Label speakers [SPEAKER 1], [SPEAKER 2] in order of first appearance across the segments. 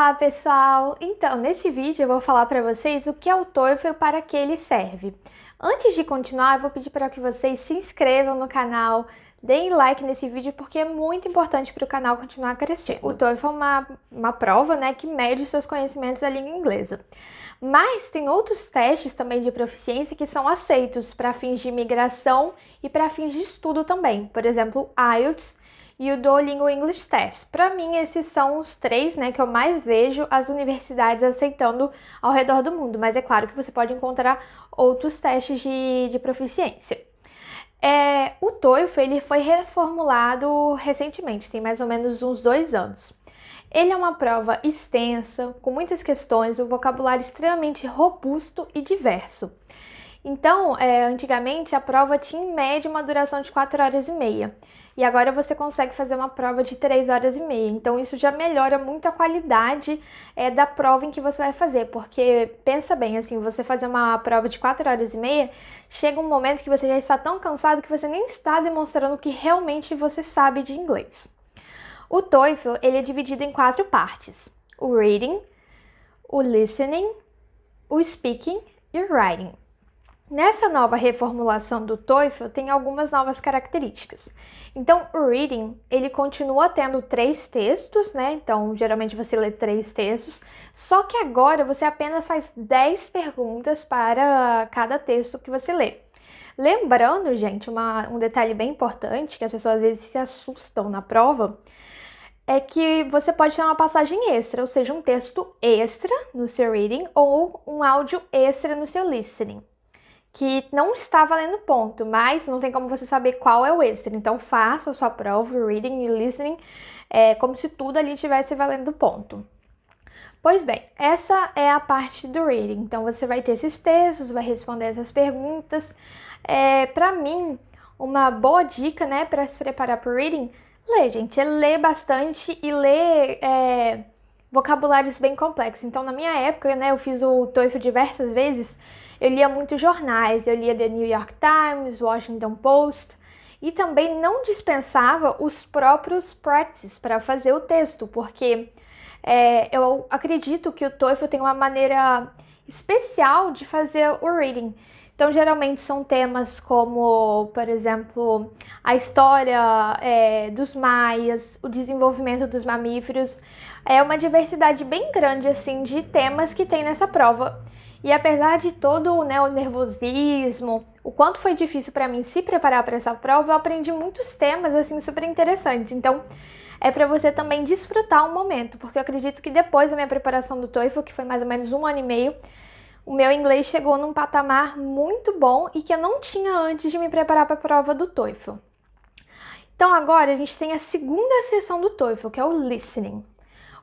[SPEAKER 1] Olá, pessoal! Então, nesse vídeo eu vou falar para vocês o que é o TOEFL e para que ele serve. Antes de continuar, eu vou pedir para que vocês se inscrevam no canal, deem like nesse vídeo porque é muito importante para o canal continuar crescendo. O TOEFL é uma prova, né, que mede os seus conhecimentos da língua inglesa. Mas tem outros testes também de proficiência que são aceitos para fins de imigração e para fins de estudo também. Por exemplo, o IELTS e o Duolingo English Test. Para mim, esses são os três, né, que eu mais vejo as universidades aceitando ao redor do mundo. Mas é claro que você pode encontrar outros testes de proficiência. O TOEFL ele foi reformulado recentemente, tem mais ou menos uns 2 anos. Ele é uma prova extensa, com muitas questões, um vocabulário extremamente robusto e diverso. Então, antigamente a prova tinha em média uma duração de 4 horas e meia. E agora você consegue fazer uma prova de 3 horas e meia. Então, isso já melhora muito a qualidade da prova em que você vai fazer. Porque, pensa bem, assim, você fazer uma prova de 4 horas e meia, chega um momento que você já está tão cansado que você nem está demonstrando o que realmente você sabe de inglês. O TOEFL, ele é dividido em 4 partes. O Reading, o Listening, o Speaking e o Writing. Nessa nova reformulação do TOEFL, tem algumas novas características. Então, o Reading, ele continua tendo 3 textos, né? Então, geralmente você lê 3 textos, só que agora você apenas faz 10 perguntas para cada texto que você lê. Lembrando, gente, um detalhe bem importante, que as pessoas às vezes se assustam na prova, é que você pode ter uma passagem extra, ou seja, um texto extra no seu Reading ou um áudio extra no seu Listening, que não está valendo ponto, mas não tem como você saber qual é o extra. Então, faça a sua prova, o Reading e o Listening, como se tudo ali estivesse valendo ponto. Pois bem, essa é a parte do Reading. Então, você vai ter esses textos, vai responder essas perguntas. Para mim, uma boa dica, né, para se preparar para o Reading, ler, gente, é ler bastante e ler vocabulários bem complexos. Então, na minha época, né, eu fiz o TOEFL diversas vezes, eu lia muitos jornais, eu lia The New York Times, Washington Post, e também não dispensava os próprios practices para fazer o texto, porque eu acredito que o TOEFL tem uma maneira especial de fazer o reading. Então, geralmente são temas como, por exemplo, a história dos maias, o desenvolvimento dos mamíferos. É uma diversidade bem grande, assim, de temas que tem nessa prova. E apesar de todo, né, o nervosismo, o quanto foi difícil para mim se preparar para essa prova, eu aprendi muitos temas, assim, super interessantes. Então, é para você também desfrutar o momento, porque eu acredito que depois da minha preparação do TOEFL, que foi mais ou menos 1 ano e meio, o meu inglês chegou num patamar muito bom e que eu não tinha antes de me preparar para a prova do TOEFL. Então agora a gente tem a segunda seção do TOEFL, que é o Listening.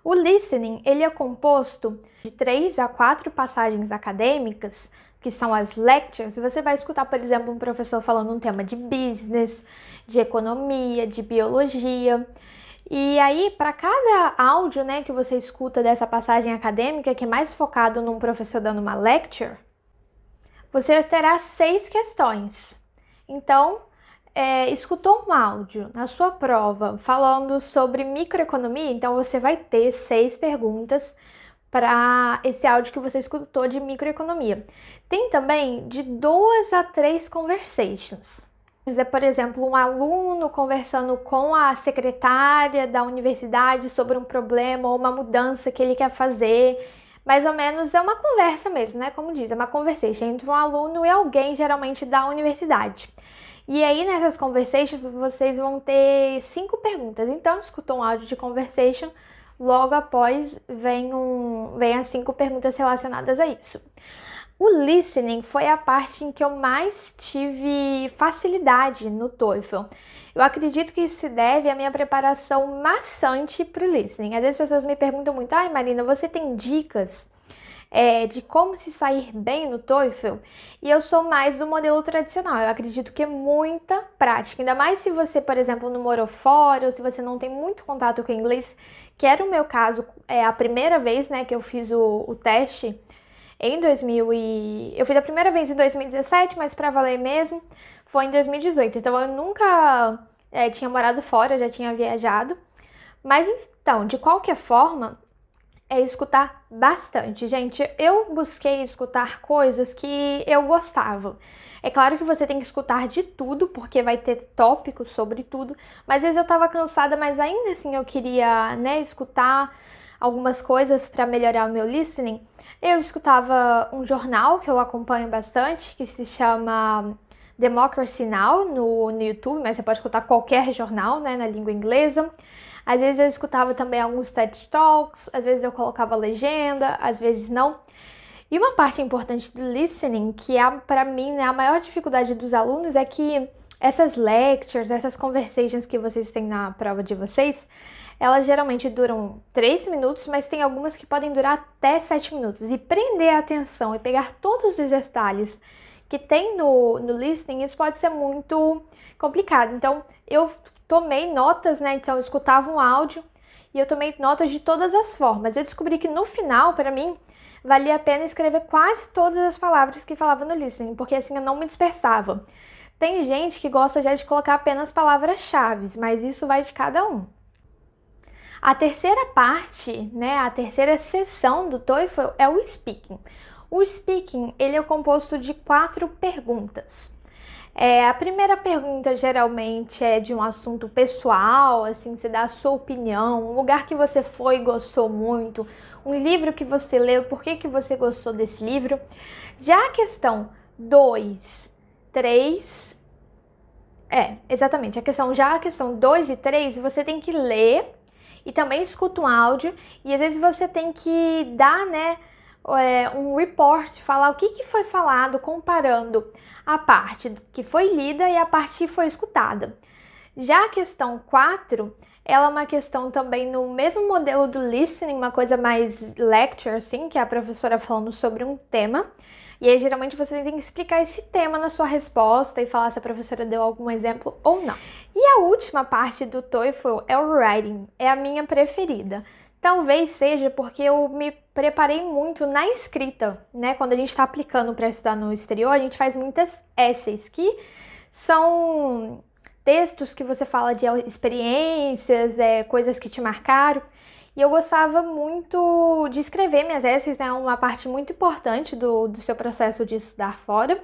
[SPEAKER 1] O Listening, ele é composto de 3 a 4 passagens acadêmicas, que são as lectures. Você vai escutar, por exemplo, um professor falando um tema de business, de economia, de biologia. E aí, para cada áudio, né, que você escuta dessa passagem acadêmica, que é mais focado num professor dando uma lecture, você terá 6 questões. Então, escutou um áudio na sua prova falando sobre microeconomia, então você vai ter 6 perguntas para esse áudio que você escutou de microeconomia. Tem também de 2 a 3 conversations. Por exemplo, um aluno conversando com a secretária da universidade sobre um problema ou uma mudança que ele quer fazer. Mais ou menos é uma conversa mesmo, né? Como diz, é uma conversation entre um aluno e alguém, geralmente da universidade. E aí, nessas conversations, vocês vão ter 5 perguntas. Então, escutou um áudio de conversation, logo após vem as 5 perguntas relacionadas a isso. O listening foi a parte em que eu mais tive facilidade no TOEFL. Eu acredito que isso se deve à minha preparação maçante para o listening. Às vezes as pessoas me perguntam muito, Marina, você tem dicas de como se sair bem no TOEFL? E eu sou mais do modelo tradicional. Eu acredito que é muita prática. Ainda mais se você, por exemplo, não morou fora ou se você não tem muito contato com o inglês, que era o meu caso, a primeira vez, né, que eu fiz o teste. Eu fiz a primeira vez em 2017, mas para valer mesmo foi em 2018. Então eu nunca tinha morado fora, já tinha viajado. Mas então, de qualquer forma, é escutar bastante. Gente, eu busquei escutar coisas que eu gostava. É claro que você tem que escutar de tudo, porque vai ter tópicos sobre tudo, mas às vezes eu tava cansada, mas ainda assim eu queria, né, escutar algumas coisas para melhorar o meu listening. Eu escutava um jornal que eu acompanho bastante, que se chama Democracy Now! no YouTube, mas você pode escutar qualquer jornal, né, na língua inglesa. Às vezes eu escutava também alguns TED Talks, às vezes eu colocava legenda, às vezes não. E uma parte importante do listening, que é para mim, né, a maior dificuldade dos alunos, é que essas lectures, essas conversations que vocês têm na prova de vocês, elas geralmente duram 3 minutos, mas tem algumas que podem durar até 7 minutos. E prender a atenção e pegar todos os detalhes que tem no listening, isso pode ser muito complicado. Então, eu tomei notas, né? Então, eu escutava um áudio e eu tomei notas de todas as formas. Eu descobri que no final, para mim, valia a pena escrever quase todas as palavras que falava no listening, porque assim eu não me dispersava. Tem gente que gosta já de colocar apenas palavras-chave, mas isso vai de cada um. A terceira parte, né, a terceira seção do TOEFL é o speaking. O speaking, ele é composto de 4 perguntas. A primeira pergunta geralmente é de um assunto pessoal, assim, você dá a sua opinião, um lugar que você foi e gostou muito, um livro que você leu, por que você gostou desse livro. Já a questão 2, 3, a questão 2 e 3, você tem que ler e também escuta um áudio, e às vezes você tem que dar, né, um report, falar o que foi falado, comparando a parte que foi lida e a parte que foi escutada. Já a questão 4, ela é uma questão também no mesmo modelo do listening, uma coisa mais lecture, assim, que é a professora falando sobre um tema. E aí, geralmente, você tem que explicar esse tema na sua resposta e falar se a professora deu algum exemplo ou não. E a última parte do TOEFL é o writing, é a minha preferida. Talvez seja porque eu me preparei muito na escrita, né? Quando a gente está aplicando para estudar no exterior, a gente faz muitas essays, que são textos que você fala de experiências, coisas que te marcaram. E eu gostava muito de escrever minhas essays, né? Uma parte muito importante do seu processo de estudar fora.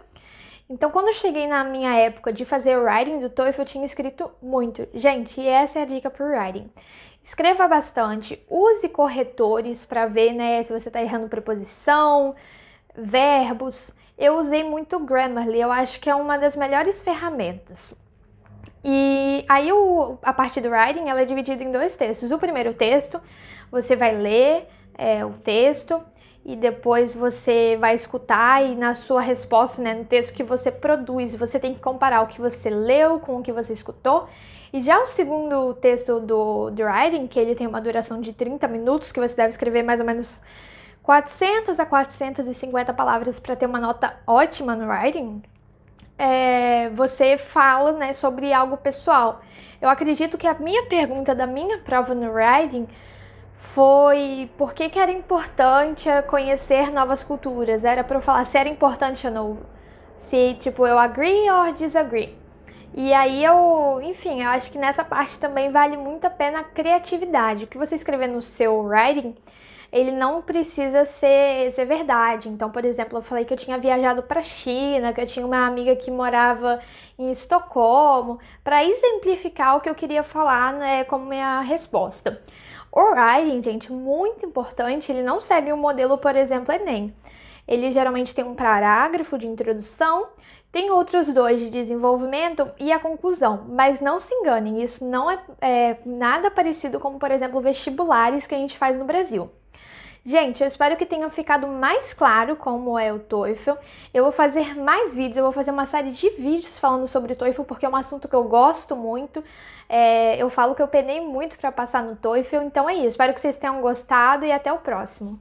[SPEAKER 1] Então, quando eu cheguei na minha época de fazer o writing do TOEFL, eu tinha escrito muito. Gente, e essa é a dica pro writing. Escreva bastante, use corretores para ver, né, se você tá errando preposição, verbos. Eu usei muito Grammarly, eu acho que é uma das melhores ferramentas. E aí a parte do writing, ela é dividida em 2 textos. O primeiro texto, você vai ler o texto, e depois você vai escutar, e na sua resposta, né, no texto que você produz, você tem que comparar o que você leu com o que você escutou. E já o segundo texto do writing, que ele tem uma duração de 30 minutos, que você deve escrever mais ou menos 400 a 450 palavras para ter uma nota ótima no writing, você fala, né, sobre algo pessoal. Eu acredito que a minha pergunta da minha prova no writing foi por que era importante conhecer novas culturas. Era para eu falar se era importante ou não. Se, tipo, eu agree or disagree. E aí enfim, eu acho que nessa parte também vale muito a pena a criatividade. O que você escrever no seu writing, ele não precisa ser verdade. Então, por exemplo, eu falei que eu tinha viajado para a China, que eu tinha uma amiga que morava em Estocolmo, para exemplificar o que eu queria falar, né, como minha resposta. O writing, gente, muito importante, ele não segue o modelo, por exemplo, Enem. Ele geralmente tem um parágrafo de introdução, tem outros 2 de desenvolvimento e a conclusão. Mas não se enganem, isso não é nada parecido como, por exemplo, vestibulares que a gente faz no Brasil. Gente, eu espero que tenha ficado mais claro como é o TOEFL. Eu vou fazer mais vídeos, eu vou fazer uma série de vídeos falando sobre o TOEFL, porque é um assunto que eu gosto muito. Eu falo que eu penei muito para passar no TOEFL, então é isso. Espero que vocês tenham gostado e até o próximo.